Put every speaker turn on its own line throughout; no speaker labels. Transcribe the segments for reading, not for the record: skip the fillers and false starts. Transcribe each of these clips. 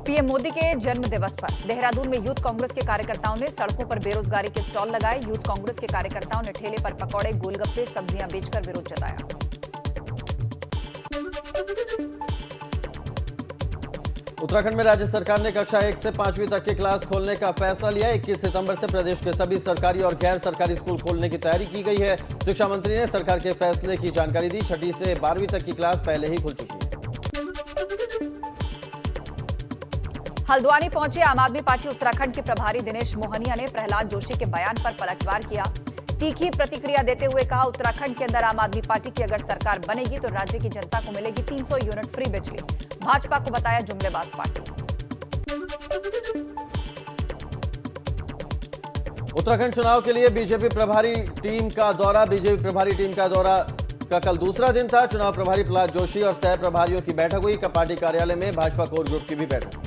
PM Modi के जन्म दिवस पर देहरादून में यूथ कांग्रेस के कार्यकर्ताओं ने सड़कों पर बेरोजगारी के स्टॉल लगाए। यूथ कांग्रेस के कार्यकर्ताओं ने ठेले पर पकौड़े, गोलगप्पे, सब्जियां बेचकर विरोध जताया।
उत्तराखंड में राज्य सरकार ने कक्षा 1 से 5वीं तक की क्लास खोलने का फैसला लिया। 21 सितंबर से प्रदेश के सभी सरकारी और गैर सरकारी स्कूल खोलने की तैयारी की गई है। शिक्षा मंत्री ने सरकार के फैसले की जानकारी दी। 6वीं से 12वीं तक की क्लास पहले ही खुल चुकी है।
हल्द्वानी पहुंचे आम आदमी पार्टी उत्तराखंड के प्रभारी दिनेश मोहनिया ने प्रहलाद जोशी के बयान पर पलटवार किया। तीखी प्रतिक्रिया देते हुए कहा, उत्तराखंड के अंदर आम आदमी पार्टी की अगर सरकार बनेगी तो राज्य की जनता को मिलेगी 300 यूनिट फ्री बिजली। भाजपा को बताया जुमलेबाज पार्टी।
उत्तराखंड चुनाव के लिए बीजेपी प्रभारी टीम का दौरा का कल दूसरा दिन था। चुनाव प्रभारी प्रहलाद जोशी और सह प्रभारियों की बैठक हुई। पार्टी कार्यालय में भाजपा कोर ग्रुप की भी बैठक।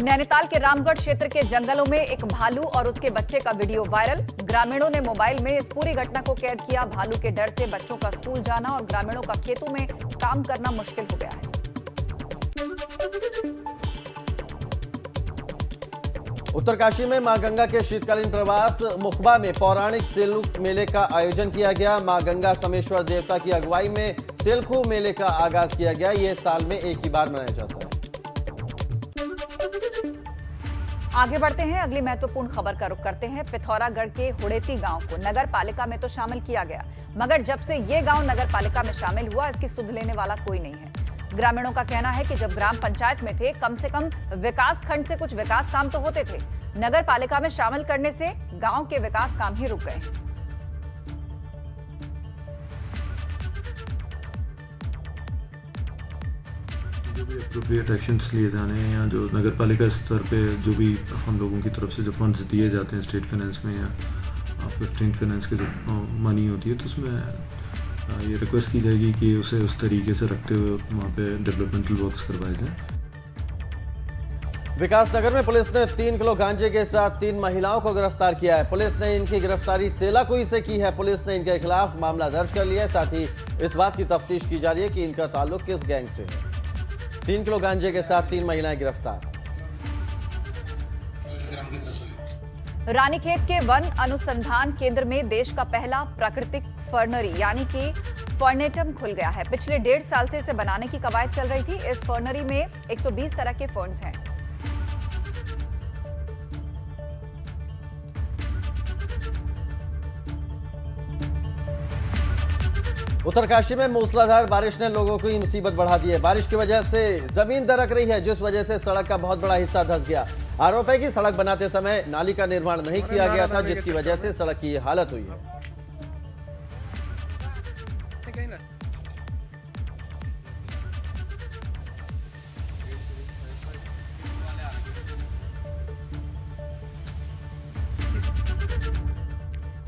नैनीताल के रामगढ़ क्षेत्र के जंगलों में एक भालू और उसके बच्चे का वीडियो वायरल। ग्रामीणों ने मोबाइल में इस पूरी घटना को कैद किया। भालू के डर से बच्चों का स्कूल जाना और ग्रामीणों का खेतों में काम करना मुश्किल हो गया है।
उत्तरकाशी में मां गंगा के शीतकालीन प्रवास मुखबा में पौराणिक सेलखू मेले का आयोजन किया गया। मां गंगा समेश्वर देवता की अगुवाई में सेलखू मेले का आगाज किया गया। यह साल में एक ही बार मनाया जाता है।
आगे बढ़ते हैं, अगली महत्वपूर्ण खबर का रुख करते हैं। पिथौरागढ़ के हुड़ेती गांव को नगर पालिका में तो शामिल किया गया, मगर जब से ये गांव नगर पालिका में शामिल हुआ, इसकी सुध लेने वाला कोई नहीं है। ग्रामीणों का कहना है कि जब ग्राम पंचायत में थे, कम से कम विकास खंड से कुछ विकास काम तो होते थे। नगर पालिका में शामिल करने से गांव के विकास काम ही रुक गए हैं।
जो भी अप्रोप्रिएट एक्शंस लिए जाने हैं या जो नगर पालिका स्तर पे जो भी हम लोगों की तरफ से जो फंड्स दिए जाते हैं स्टेट फाइनेंस में या 15th फाइनेंस की जो मनी होती है, तो उसमें ये रिक्वेस्ट की जाएगी कि उसे उस तरीके से रखते हुए वहाँ पे डेवलपमेंटल वर्क्स करवाए जाएँ।
विकासनगर में पुलिस ने 3 किलो गांजे के साथ 3 महिलाओं को गिरफ्तार किया है। पुलिस ने इनकी गिरफ्तारी सेलाकुई से की है। पुलिस ने इनके खिलाफ मामला दर्ज कर लिया है। साथ ही इस बात की तफ्तीश की जा रही है कि इनका ताल्लुक किस गैंग से है। 3 किलो गांजे के साथ 3 महिलाएं गिरफ्तार।
रानीखेत के वन अनुसंधान केंद्र में देश का पहला प्राकृतिक फर्नरी यानी कि फर्नेटम खुल गया है। पिछले 1.5 साल से इसे बनाने की कवायद चल रही थी। इस फर्नरी में 120 तरह के फर्न्स हैं।
उत्तरकाशी में मूसलाधार बारिश ने लोगों की मुसीबत बढ़ा दी है। बारिश की वजह से जमीन दरक रही है, जिस वजह से सड़क का बहुत बड़ा हिस्सा धंस गया। आरोप है कि सड़क बनाते समय नाली का निर्माण नहीं किया गया था, जिसकी वजह से सड़क की हालत हुई है।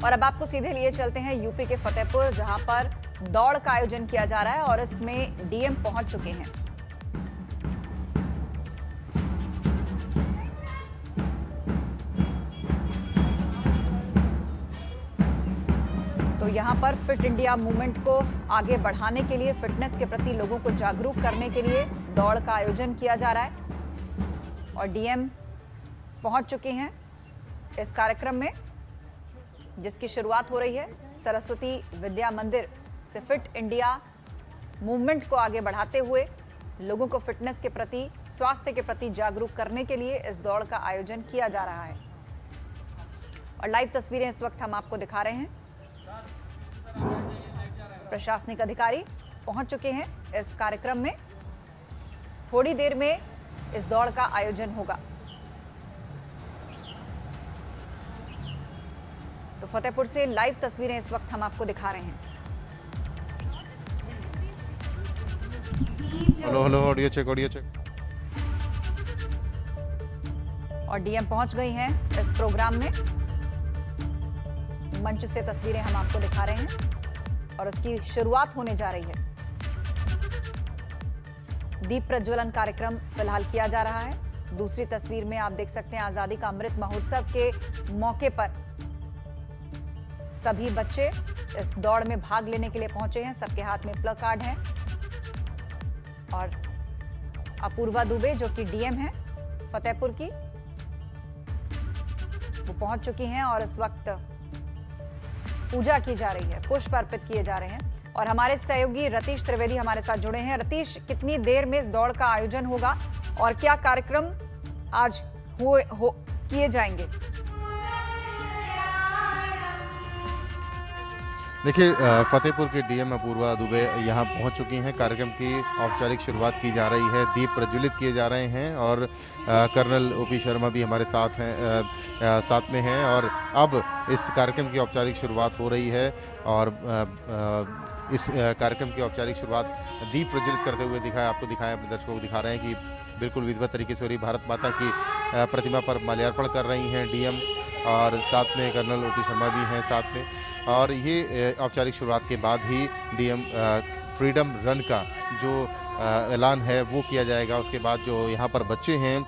और अब आपको सीधे लिए चलते हैं यूपी के फतेहपुर, जहां पर दौड़ का आयोजन किया जा रहा है और इसमें डीएम पहुंच चुके हैं। तो यहां पर फिट इंडिया मूवमेंट को आगे बढ़ाने के लिए, फिटनेस के प्रति लोगों को जागरूक करने के लिए दौड़ का आयोजन किया जा रहा है और डीएम पहुंच चुके हैं इस कार्यक्रम में, जिसकी शुरुआत हो रही है सरस्वती विद्या मंदिर से। फिट इंडिया मूवमेंट को आगे बढ़ाते हुए लोगों को फिटनेस के प्रति, स्वास्थ्य के प्रति जागरूक करने के लिए इस दौड़ का आयोजन किया जा रहा है। और लाइव तस्वीरें इस वक्त हम आपको दिखा रहे हैं। प्रशासनिक अधिकारी पहुंच चुके हैं इस कार्यक्रम में। थोड़ी देर में इस दौड़ का आयोजन होगा। तो फतेहपुर से लाइव तस्वीरें इस वक्त हम आपको दिखा रहे हैं।
Hello audio check.
और डीएम पहुंच गई हैं इस प्रोग्राम में। मंच से तस्वीरें हम आपको दिखा रहे हैं और उसकी शुरुआत होने जा रही है। दीप प्रज्वलन कार्यक्रम फिलहाल किया जा रहा है। दूसरी तस्वीर में आप देख सकते हैं आजादी का अमृत महोत्सव के मौके पर सभी बच्चे इस दौड़ में भाग लेने के लिए पहुंचे हैं। सबके हाथ में प्ले कार्ड है और अपूर्वा दुबे जो कि डीएम है फतेहपुर की, वो पहुंच चुकी हैं और इस वक्त पूजा की जा रही है, पुष्प अर्पित किए जा रहे हैं। और हमारे सहयोगी रतीश त्रिवेदी हमारे साथ जुड़े हैं। रतीश, कितनी देर में इस दौड़ का आयोजन होगा और क्या कार्यक्रम आज किए जाएंगे?
देखिए, फतेहपुर के डीएम अपूर्वा दुबे यहाँ पहुँच चुकी हैं। कार्यक्रम की औपचारिक शुरुआत की जा रही है, दीप प्रज्वलित किए जा रहे हैं और कर्नल ओपी शर्मा भी हमारे साथ में हैं। और अब इस कार्यक्रम की औपचारिक शुरुआत हो रही है और इस कार्यक्रम की औपचारिक शुरुआत दीप प्रज्वलित करते हुए आपको दिखाया, अपने दर्शकों को दिखा रहे हैं कि बिल्कुल विधिवत तरीके से हो रही। भारत माता की प्रतिमा पर माल्यार्पण कर रही हैं डीएम और साथ में कर्नल ओपी शर्मा भी हैं साथ में। और ये औपचारिक शुरुआत के बाद ही डीएम फ्रीडम रन का जो ऐलान है वो किया जाएगा। उसके बाद जो यहाँ पर बच्चे हैं,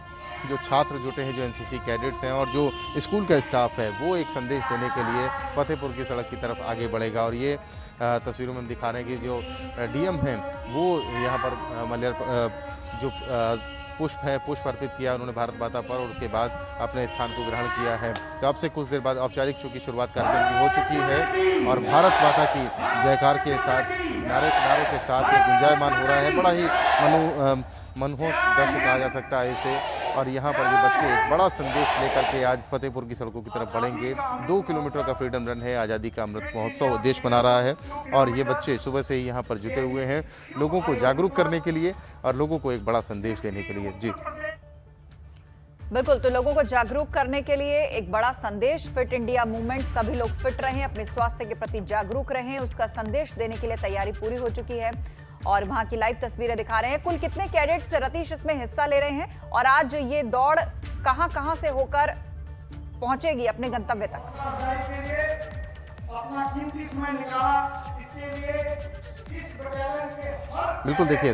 जो छात्र जुटे हैं, जो एनसीसी कैडेट्स हैं और जो स्कूल का स्टाफ है, वो एक संदेश देने के लिए फतेहपुर की सड़क की तरफ आगे बढ़ेगा। और ये तस्वीरों में हम दिखा रहे हैं कि जो डीएम हैं वो यहाँ पर जो पुष्प अर्पित किया उन्होंने भारत माता पर और उसके बाद अपने स्थान को ग्रहण किया है। तो अब से कुछ देर बाद औपचारिक चूँकि शुरुआत कार्यक्रम की हो चुकी है और भारत माता की जयकार के साथ, नारों के साथ ये गुंजायमान हो रहा है। बड़ा ही मनमोहक दृश्य कहा जा सकता है इसे। और यहाँ पर जो बच्चे एक बड़ा संदेश लेकर के आज फतेहपुर की सड़कों की तरफ बढ़ेंगे। 2 किलोमीटर का फ्रीडम रन है, आज़ादी का अमृत महोत्सव देश मना रहा है और ये बच्चे सुबह से ही यहाँ पर जुटे हुए हैं लोगों को जागरूक करने के लिए और लोगों को एक बड़ा संदेश देने के लिए। जी
बिल्कुल, तो लोगों को जागरूक करने के लिए एक बड़ा संदेश, फिट इंडिया मूवमेंट, सभी लोग फिट रहें, अपने स्वास्थ्य के प्रति जागरूक रहें, उसका संदेश देने के लिए तैयारी पूरी हो चुकी है और वहां की लाइव तस्वीरें दिखा रहे हैं। कुल कितने कैडेट्स रतीश इसमें हिस्सा ले रहे हैं और आज ये दौड़ कहां से होकर पहुंचेगी अपने गंतव्य तक?
बिल्कुल, देखिए,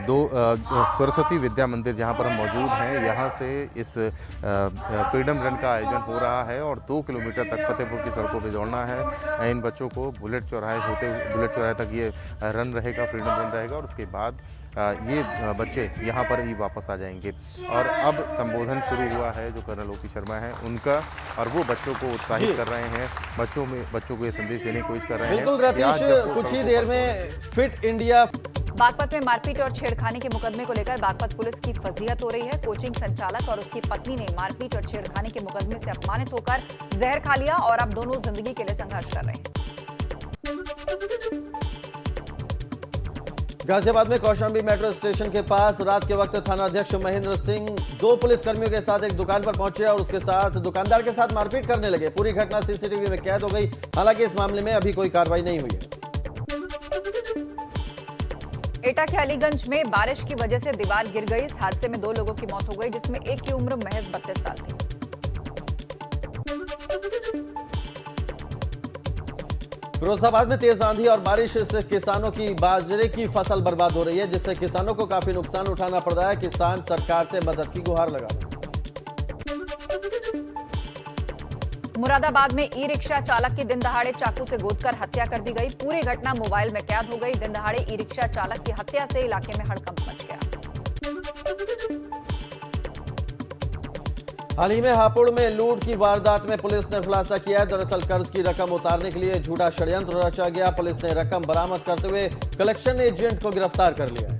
सरस्वती विद्या मंदिर जहां पर हम मौजूद हैं, यहां से इस फ्रीडम रन का आयोजन हो रहा है और 2 किलोमीटर तक फतेहपुर की सड़कों पे दौड़ना है। इन बच्चों को बुलेट चौराहे तक ये रन रहेगा, फ्रीडम रन रहेगा और उसके बाद ये बच्चे यहाँ पर ही वापस आ जाएंगे। और अब संबोधन शुरू हुआ है जो कर्नल ओपी शर्मा हैं उनका, और वो बच्चों को उत्साहित कर रहे हैं, बच्चों को ये संदेश देने की कोशिश कर रहे हैं।
बिल्कुल रतीश, कुछ ही देर में फिट इंडिया।
बागपत में मारपीट और छेड़खानी के मुकदमे को लेकर बागपत पुलिस की फजीहत हो रही है। कोचिंग संचालक और उसकी पत्नी ने मारपीट और छेड़खानी के मुकदमे से अपमानित होकर जहर खा लिया और अब दोनों जिंदगी के लिए संघर्ष कर रहे हैं।
गाजियाबाद में कौशाम्बी मेट्रो स्टेशन के पास रात के वक्त थाना अध्यक्ष महेंद्र सिंह 2 पुलिसकर्मियों के साथ एक दुकान पर पहुंचे और उसके साथ दुकानदार के साथ मारपीट करने लगे। पूरी घटना सीसीटीवी में कैद हो गई। हालांकि इस मामले में अभी कोई कार्रवाई नहीं हुई है।
एटा के अलीगंज में बारिश की वजह से दीवार गिर गई। इस हादसे में 2 लोगों की मौत हो गई, जिसमें एक की उम्र महज 32 साल थी।
फिरोजाबाद में तेज आंधी और बारिश से किसानों की बाजरे की फसल बर्बाद हो रही है, जिससे किसानों को काफी नुकसान उठाना पड़ रहा है। किसान सरकार से मदद की गुहार लगा रहे हैं।
मुरादाबाद में ई रिक्शा चालक की दिन दहाड़े चाकू से गोदकर हत्या कर दी गई। पूरी घटना मोबाइल में कैद हो गई। दिन दहाड़े ई रिक्शा चालक की हत्या से इलाके में हड़कंप मच गया।
हाल ही में हापुड़ में लूट की वारदात में पुलिस ने खुलासा किया है। दरअसल कर्ज की रकम उतारने के लिए झूठा षड्यंत्र रचा गया। पुलिस ने रकम बरामद करते हुए कलेक्शन एजेंट को गिरफ्तार कर लिया है।